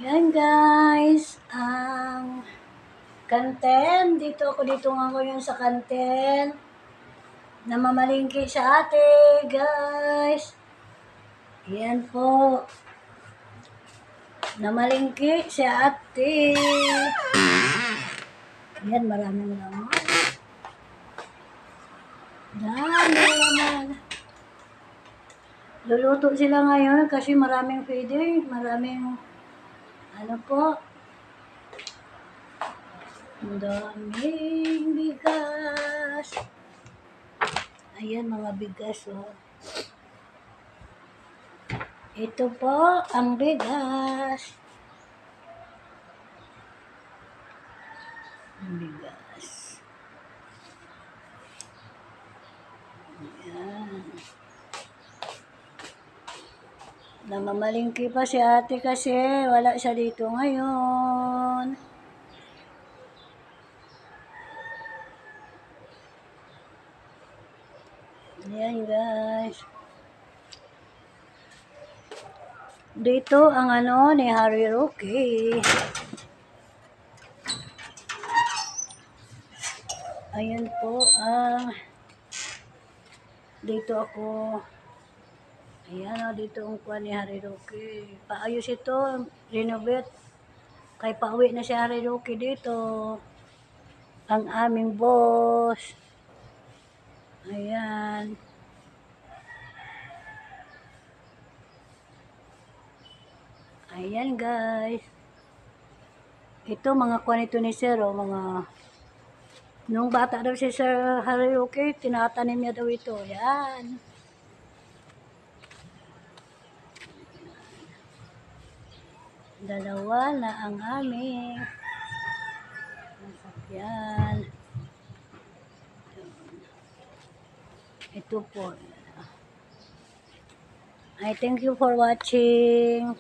Yan guys, ang Kanten. Dito nga ngayon sa Kanten. Namamalingki sa ate, guys. Yan po. Namalingki si ate. Yan, maraming laman. Dami naman. Luluto sila ngayon kasi maraming feeder. Maraming ano po. Ang daming bigas. Ayan, mga bigas, oh. Ito po ang bigas. Ang bigas. Ayan. Namamalingki pa si ate kasi wala siya dito ngayon. Ayan guys. Dito ang ano ni Harry Roque. Ayan po ang dito ako. Ayan o, dito ang kuha ni Harry Roque. Paayos ito, renovate. Kay pauwi na si Harry Roque dito. Ang aming boss. Ayan. Ayan guys. Ito mga kuha nito ni Sir, o, mga nung bata daw si Sir Harry Roque, tinatanim niya daw ito. Ayan. Dalawa na ang aming sasakyan. Ito po. I thank you for watching.